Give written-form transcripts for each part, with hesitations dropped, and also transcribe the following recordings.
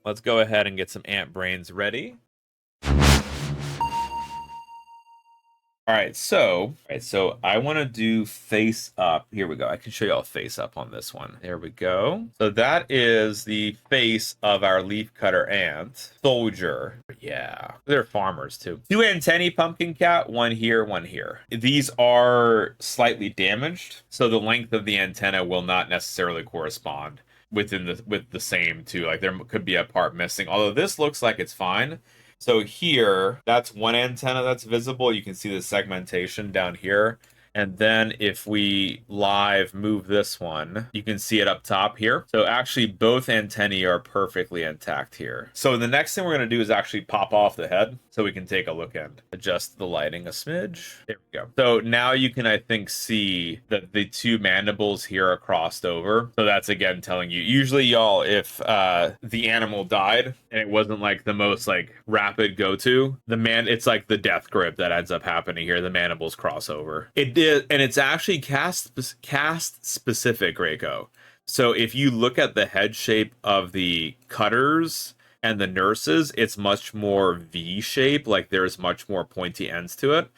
let's go ahead and get some ant brains ready. All right, so I want to do face up. Here we go. I can show you all face up on this one. There we go. So that is the face of our leafcutter ant soldier. Yeah, they're farmers too. 2 antennae pumpkin cat, one here, one here. These are slightly damaged, so the length of the antenna will not necessarily correspond with the same two. Like there could be a part missing. Although this looks like it's fine. So here, that's one antenna that's visible. You can see the segmentation down here. And then if we live move this one, you can see it up top here. So actually both antennae are perfectly intact here. So the next thing we're going to do is actually pop off the head so we can take a look and adjust the lighting a smidge. There we go. So now you can, I think, see that the 2 mandibles here are crossed over. So that's again telling you, usually y'all, if the animal died and it wasn't like the most like rapid go-to, it's like the death grip that ends up happening here. The mandibles cross over. It did, and it's actually cast specific, Reiko. So if you look at the head shape of the cutters and the nurses, it's much more V shape, like there's much more pointy ends to it.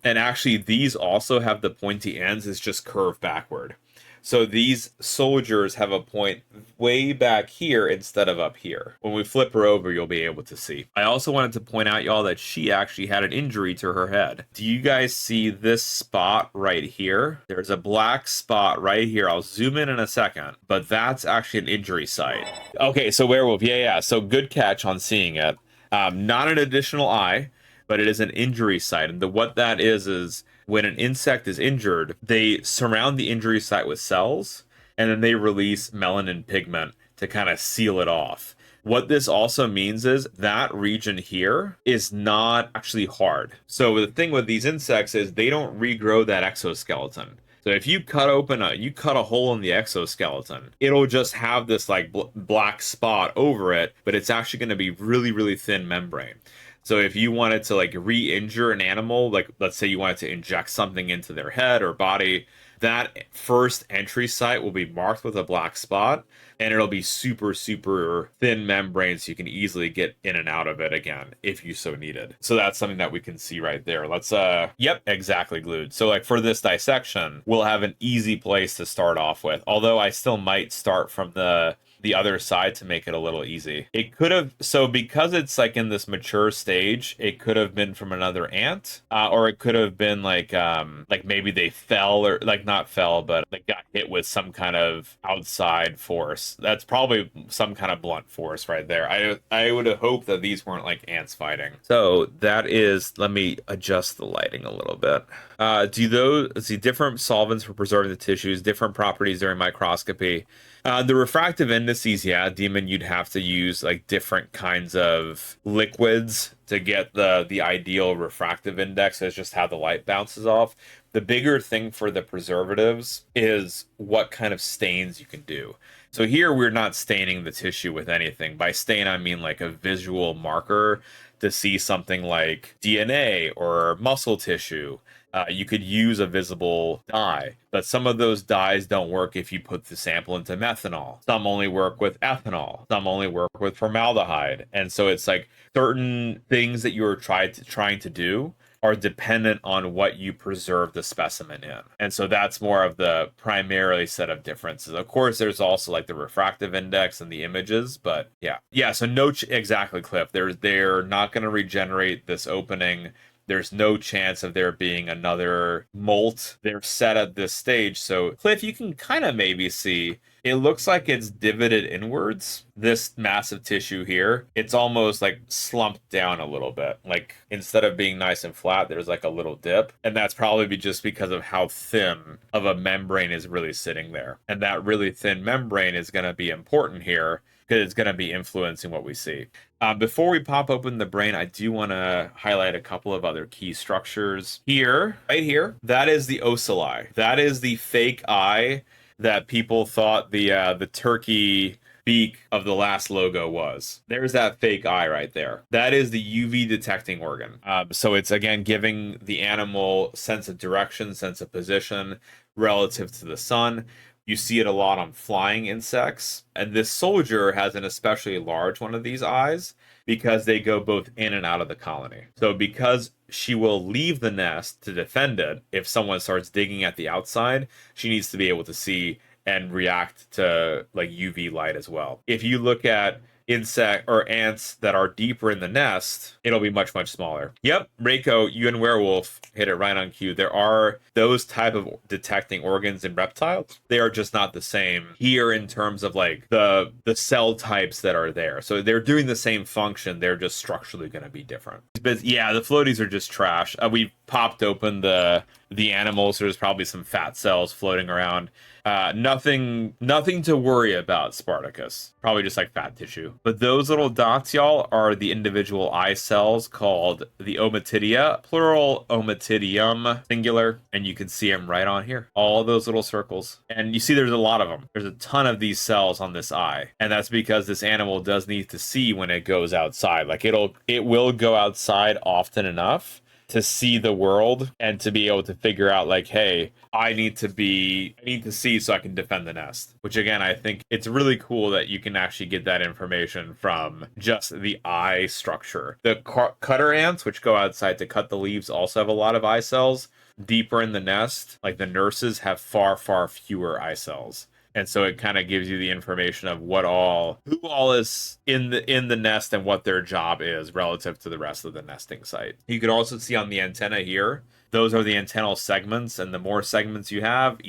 And actually these also have the pointy ends, it's just curved backward. So these soldiers have a point way back here instead of up here. When we flip her over, you'll be able to see. I also wanted to point out, y'all, that she actually had an injury to her head. Do you guys see this spot right here? There's a black spot right here. I'll zoom in a second, but that's actually an injury site. Okay, so werewolf, yeah. So good catch on seeing it. Not an additional eye, but it is an injury site. And what that is when an insect is injured, they surround the injury site with cells, and then they release melanin pigment to kind of seal it off. What this also means is that region here is not actually hard. So the thing with these insects is they don't regrow that exoskeleton. So if you cut a hole in the exoskeleton, it'll just have this like black spot over it, but it's actually going to be really, really thin membrane. So if you wanted to like re-injure an animal, like let's say you wanted to inject something into their head or body, that first entry site will be marked with a black spot, and it'll be super, super thin membrane so you can easily get in and out of it again if you so needed. So that's something that we can see right there. Let's, yep, exactly, glued. So like for this dissection, we'll have an easy place to start off with, although I still might start from the other side to make it a little easy. It could have, so because it's like in this mature stage, it could have been from another ant, or it could have been like maybe they fell, or like not fell, but they got hit with some kind of outside force. That's probably some kind of blunt force right there. I would hope that these weren't like ants fighting. So that is, let me adjust the lighting a little bit. Let's see, different solvents for preserving the tissues, different properties during microscopy. The refractive indices, yeah, Demon, you'd have to use like different kinds of liquids to get the ideal refractive index. It's just how the light bounces off. The bigger thing for the preservatives is what kind of stains you can do. So here we're not staining the tissue with anything. By stain, I mean like a visual marker to see something like DNA or muscle tissue. You could use a visible dye, but some of those dyes don't work if you put the sample into methanol. Some only work with ethanol. Some only work with formaldehyde. And so it's like certain things that you're trying to do are dependent on what you preserve the specimen in. And so that's more of the primarily set of differences. Of course, there's also like the refractive index and the images, but yeah. Yeah, so exactly, Cliff. They're not going to regenerate this opening. There's no chance of there being another molt. They're set at this stage. So, Cliff, you can kind of maybe see, it looks like it's divoted inwards. This massive tissue here, it's almost like slumped down a little bit. Like instead of being nice and flat, there's like a little dip. And that's probably just because of how thin of a membrane is really sitting there. And that really thin membrane is going to be important here because it's going to be influencing what we see. Before we pop open the brain, I do want to highlight a couple of other key structures. Here, right here, that is the ocelli. That is the fake eye that people thought the turkey beak of the last logo was. There's that fake eye right there. That is the UV detecting organ. So it's, again, giving the animal sense of direction, sense of position relative to the sun. You see it a lot on flying insects. And this soldier has an especially large one of these eyes because they go both in and out of the colony. So because she will leave the nest to defend it, if someone starts digging at the outside, she needs to be able to see and react to like UV light as well. If you look at insect or ants that are deeper in the nest, it'll be much, much smaller. Yep, Reiko, you and Werewolf hit it right on cue. There are those type of detecting organs in reptiles. They are just not the same here in terms of like the cell types that are there. So they're doing the same function. They're just structurally going to be different. But yeah, the floaties are just trash. We popped open the animals. There's probably some fat cells floating around. Nothing to worry about, Spartacus. Probably just like fat tissue. But those little dots, y'all, are the individual eye cells called the ommatidia, plural ommatidium, singular, and you can see them right on here. All those little circles. And you see there's a lot of them. There's a ton of these cells on this eye. And that's because this animal does need to see when it goes outside. Like it will go outside often enough to see the world and to be able to figure out like, hey, I need to see so I can defend the nest. Which again, I think it's really cool that you can actually get that information from just the eye structure. The cutter ants, which go outside to cut the leaves, also have a lot of eye cells. Deeper in the nest, like the nurses have far, far fewer eye cells. And so it kind of gives you the information of who all is in the nest and what their job is relative to the rest of the nesting site. You can also see on the antenna here, those are the antennal segments, and the more segments you have,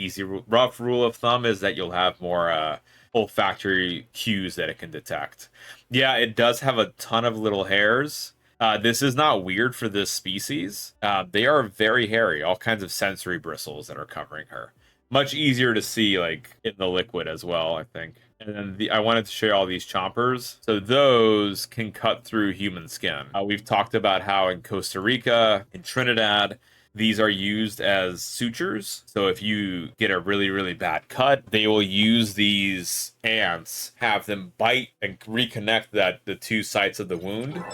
rough rule of thumb is that you'll have more olfactory cues that it can detect. Yeah, it does have a ton of little hairs. This is not weird for this species. They are very hairy, all kinds of sensory bristles that are covering her. Much easier to see like in the liquid as well, I think. And then I wanted to show you all these chompers. So those can cut through human skin. We've talked about how in Costa Rica, in Trinidad, these are used as sutures. So if you get a really, really bad cut, they will use these ants, have them bite and reconnect the two sites of the wound,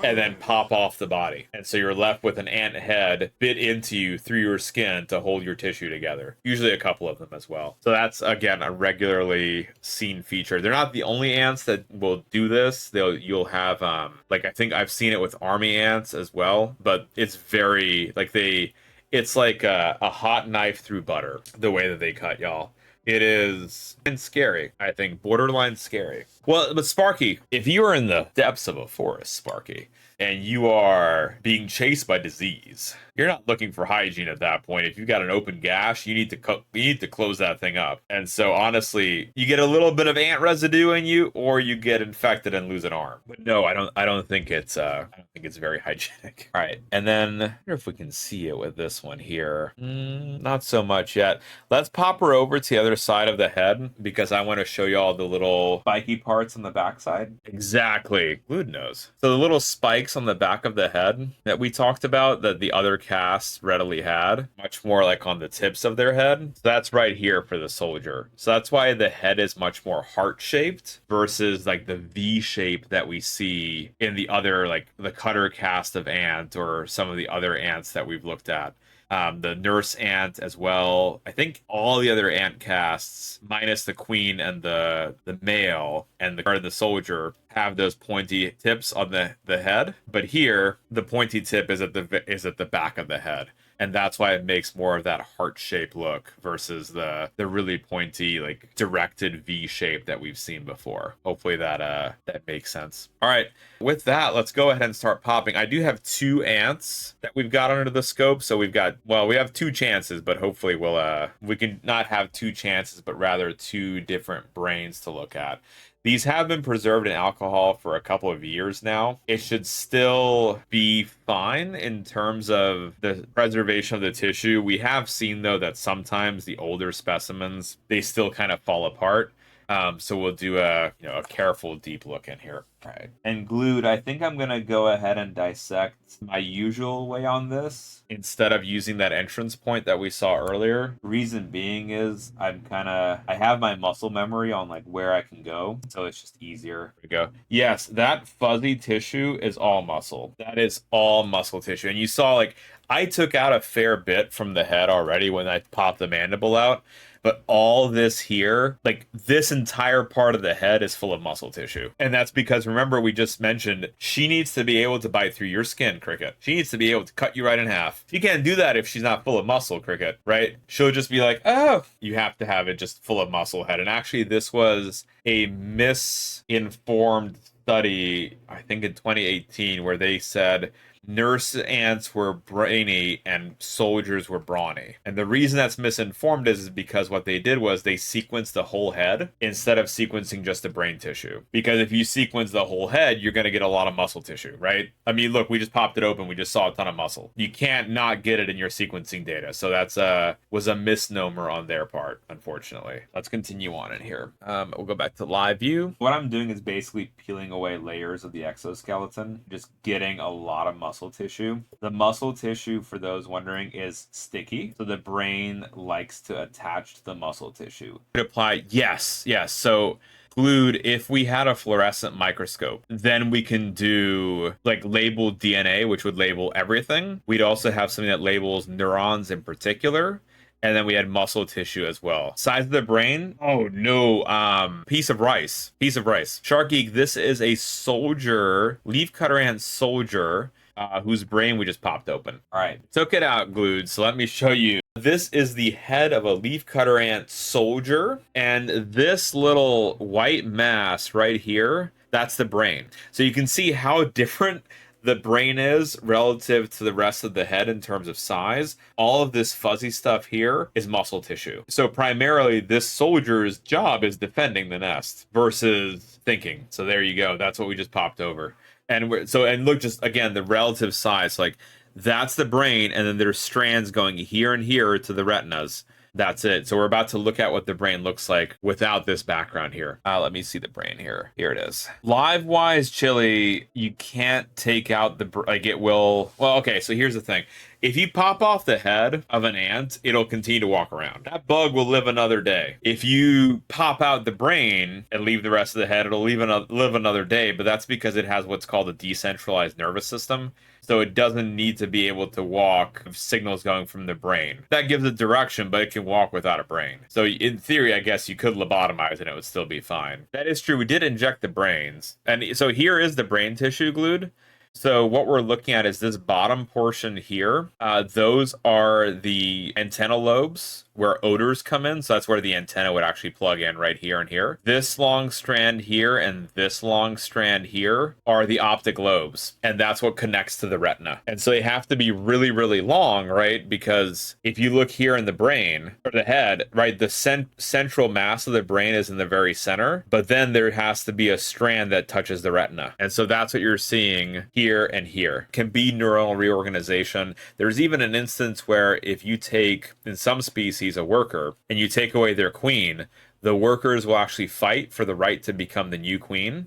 and then pop off the body. And so you're left with an ant head bit into you through your skin to hold your tissue together. Usually a couple of them as well. So that's, again, a regularly seen feature. They're not the only ants that will do this. You'll have, like, I think I've seen it with army ants as well, but it's very, like, it's like a hot knife through butter, the way that they cut, y'all. It is scary, I think, borderline scary. Well, but Sparky, if you are in the depths of a forest, Sparky, and you are being chased by disease, you're not looking for hygiene at that point. If you've got an open gash, you need to close that thing up. And so honestly, you get a little bit of ant residue in you, or you get infected and lose an arm. But no, I don't think it's very hygienic. All right, and then I wonder if we can see it with this one here. Not so much yet. Let's pop her over to the other side of the head because I want to show you all the little spiky parts on the backside. Exactly, glued nose. So the little spikes on the back of the head that we talked about that the other casts readily had, much more like on the tips of their head. So that's right here for the soldier. So that's why the head is much more heart-shaped versus like the V shape that we see in the other, like the cutter cast of ant or some of the other ants that we've looked at. The nurse ant as well. I think all the other ant casts, minus the queen and the male and the soldier, have those pointy tips on the head. But here, the pointy tip is at the back of the head. And that's why it makes more of that heart-shaped look versus the really pointy, like directed V shape that we've seen before. Hopefully that makes sense. All right, with that, let's go ahead and start popping. I do have 2 ants that we've got under the scope, so we have 2 chances, but hopefully we can not have 2 chances, but rather 2 different brains to look at. These have been preserved in alcohol for a couple of years now. It should still be fine in terms of the preservation of the tissue. We have seen, though, that sometimes the older specimens, they still kind of fall apart. So we'll do a careful deep look in here. All right. And glued, I think I'm going to go ahead and dissect my usual way on this instead of using that entrance point that we saw earlier. Reason being is I have my muscle memory on like where I can go. So it's just easier. Here we go. Yes, that fuzzy tissue is all muscle. That is all muscle tissue. And you saw like I took out a fair bit from the head already when I popped the mandible out. But all this here, like this entire part of the head is full of muscle tissue. And that's because, remember, we just mentioned she needs to be able to bite through your skin, Cricket. She needs to be able to cut you right in half. She can't do that if she's not full of muscle, Cricket, right? She'll just be like, oh, you have to have it just full of muscle head. And actually, this was a misinformed study, I think in 2018, where they said nurse ants were brainy and soldiers were brawny. And the reason that's misinformed is because what they did was they sequenced the whole head instead of sequencing just the brain tissue. Because if you sequence the whole head, you're going to get a lot of muscle tissue, right? I mean, look, we just popped it open. We just saw a ton of muscle. You can't not get it in your sequencing data. So that's was a misnomer on their part, unfortunately. Let's continue on in here. We'll go back to live view. What I'm doing is basically peeling away layers of the exoskeleton, just getting a lot of muscle tissue. The muscle tissue, for those wondering, is sticky, so the brain likes to attach to the muscle tissue. Apply, yes. So glued, if we had a fluorescent microscope, then we can do like labeled DNA, which would label everything. We'd also have something that labels neurons in particular. And then we had muscle tissue as well. Size of the brain? Oh no, piece of rice. Shark Geek, this is a soldier, leafcutter ant soldier, whose brain we just popped open. All right, took it out glued, so let me show you. This is the head of a leafcutter ant soldier, and this little white mass right here, that's the brain. So you can see how different the brain is relative to the rest of the head in terms of size. All of this fuzzy stuff here is muscle tissue. So primarily this soldier's job is defending the nest versus thinking. So there you go. That's what we just popped over. And look, just again, the relative size, like that's the brain. And then there's strands going here and here to the retinas. That's it. So we're about to look at what the brain looks like without this background here. Let me see the brain here. Here it is. Live-wise, Chili, you can't take out it will... Well, okay, so here's the thing. If you pop off the head of an ant, it'll continue to walk around. That bug will live another day. If you pop out the brain and leave the rest of the head, it'll live another day, but that's because it has what's called a decentralized nervous system. So it doesn't need to be able to walk with signals going from the brain. That gives it direction, but it can walk without a brain. So in theory, I guess you could lobotomize and it would still be fine. That is true. We did inject the brains. And so here is the brain tissue glued. So what we're looking at is this bottom portion here. Those are the antenna lobes where odors come in. So that's where the antenna would actually plug in, right here and here. This long strand here and this long strand here are the optic lobes. And that's what connects to the retina. And so they have to be really, really long, right? Because if you look here in the brain or the head, right, the central mass of the brain is in the very center, but then there has to be a strand that touches the retina. And so that's what you're seeing here and here. Can be neuronal reorganization. There's even an instance where if you take, in some species, a worker and you take away their queen, the workers will actually fight for the right to become the new queen.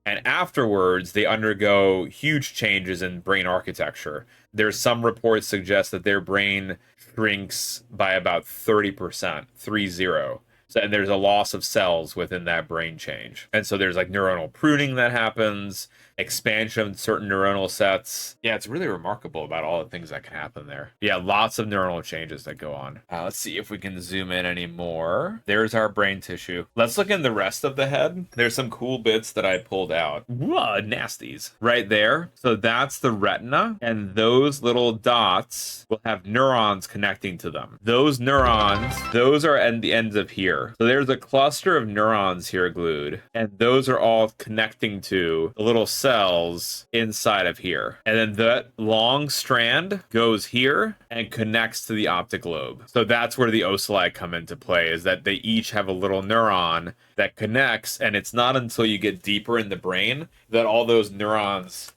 And afterwards, they undergo huge changes in brain architecture. There's some reports suggest that their brain shrinks by about 30%, 30. And there's a loss of cells within that brain change. And so there's like neuronal pruning that happens, expansion of certain neuronal sets. Yeah, it's really remarkable about all the things that can happen there. Yeah, lots of neuronal changes that go on. Let's see if we can zoom in any more. There's our brain tissue. Let's look in the rest of the head. There's some cool bits that I pulled out. Whoa, nasties. Right there. So that's the retina. And those little dots will have neurons connecting to them. Those neurons, those are at the ends of here. So there's a cluster of neurons here glued. And those are all connecting to the little cells inside of here. And then that long strand goes here and connects to the optic lobe. So that's where the ocelli come into play, is that they each have a little neuron that connects, and it's not until you get deeper in the brain that all those neurons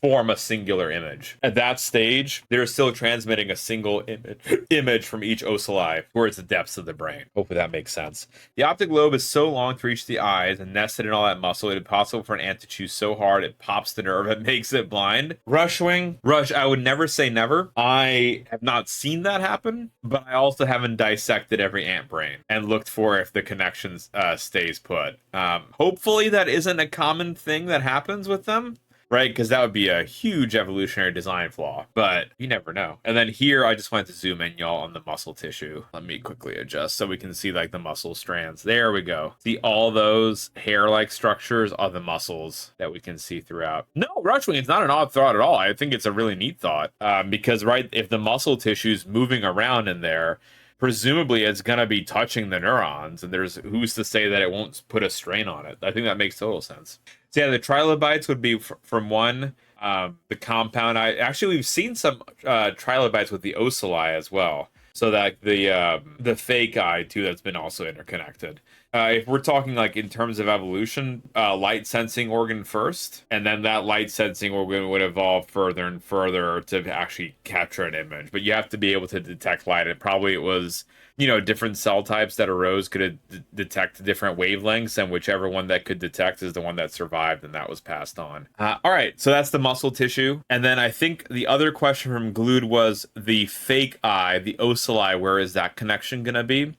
form a singular image. At that stage, they're still transmitting a single image from each ocelli towards the depths of the brain. Hopefully that makes sense. The optic lobe is so long to reach the eyes and nested in all that muscle, it is possible for an ant to chew so hard it pops the nerve and makes it blind. Rush, I would never say never. I have not seen that happen, but I also haven't dissected every ant brain and looked for if the connections stays put. Hopefully that isn't a common thing that happens with them, right? Because that would be a huge evolutionary design flaw, but you never know. And then here, I just wanted to zoom in, y'all, on the muscle tissue. Let me quickly adjust so we can see like the muscle strands. There we go. See all those hair-like structures are the muscles that we can see throughout. No, Rushwing, it's not an odd thought at all. I think it's a really neat thought because, right, if the muscle tissue's moving around in there, presumably it's going to be touching the neurons, and there's who's to say that it won't put a strain on it. I think that makes total sense. So yeah, the trilobites would be from one. The compound eye. Actually, we've seen some trilobites with the ocelli as well. So that the fake eye too, that's been also interconnected. If we're talking like in terms of evolution, light sensing organ first, and then that light sensing organ would evolve further and further to actually capture an image. But you have to be able to detect light. And probably it was, you know, different cell types that arose could detect different wavelengths, and whichever one that could detect is the one that survived, and that was passed on. All right, so that's the muscle tissue. And then I think the other question from Glued was the fake eye, the ocelli, where is that connection going to be?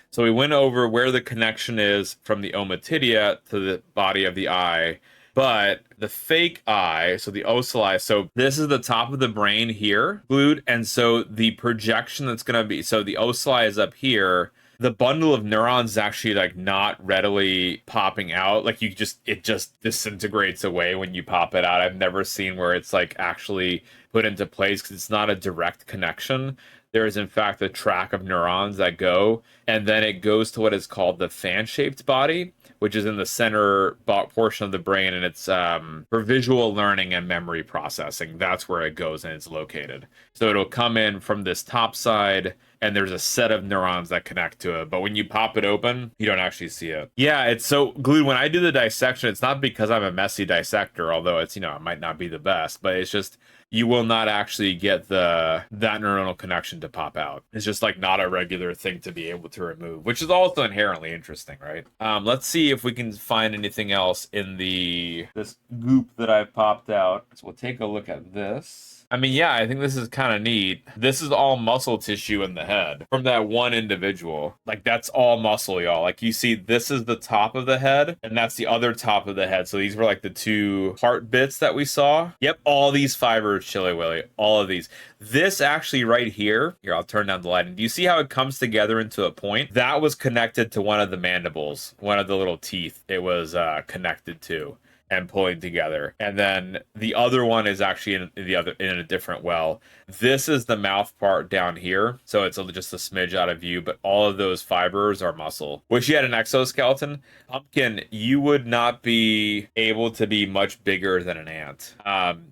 So we went over where the connection is from the ommatidia to the body of the eye. But the fake eye, so the ocelli, so this is the top of the brain here, Glued. And so the projection that's going to be, so the ocelli is up here. The bundle of neurons is actually like not readily popping out. Like it just disintegrates away when you pop it out. I've never seen where it's like actually put into place because it's not a direct connection. There is, in fact, a track of neurons that go, and then it goes to what is called the fan-shaped body, which is in the center portion of the brain, and it's for visual learning and memory processing. That's where it goes, and it's located. So it'll come in from this top side, and there's a set of neurons that connect to it. But when you pop it open, you don't actually see it. Yeah, it's so Glued. When I do the dissection, it's not because I'm a messy dissector, although it's, you know, it might not be the best, but it's just you will not actually get that neuronal connection to pop out. It's just like not a regular thing to be able to remove, which is also inherently interesting, right? Let's see if we can find anything else in this goop that I've popped out. So we'll take a look at this. I mean, yeah, I think this is kind of neat. This is all muscle tissue in the head from that one individual. Like, that's all muscle, y'all. Like, you see, this is the top of the head, and that's the other top of the head. So these were like the two heart bits that we saw. Yep, all these fibers, Chili Willy, all of these. This actually right here, I'll turn down the light. And do you see how it comes together into a point? That was connected to one of the mandibles, one of the little teeth it was connected to and pulling together. And then the other one is actually in a different well. This is the mouth part down here. So it's just a smidge out of view, but all of those fibers are muscle. Wish you had an exoskeleton. Pumpkin, you would not be able to be much bigger than an ant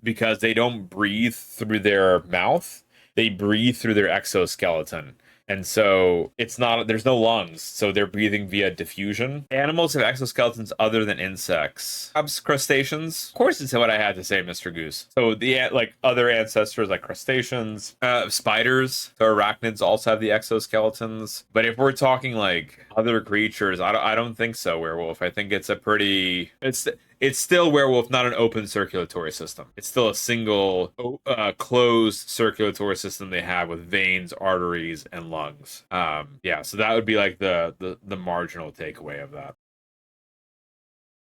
because they don't breathe through their mouth. They breathe through their exoskeleton. And so there's no lungs, so they're breathing via diffusion. Animals have exoskeletons other than insects. Crustaceans. Of course, it's what I had to say, Mr. Goose. So like other ancestors like crustaceans, spiders, so arachnids also have the exoskeletons. But if we're talking like other creatures, I don't think so, werewolf. I think it's it's still werewolf, not an open circulatory system. It's still a single closed circulatory system they have with veins, arteries, and lungs. Yeah, so that would be like the marginal takeaway of that.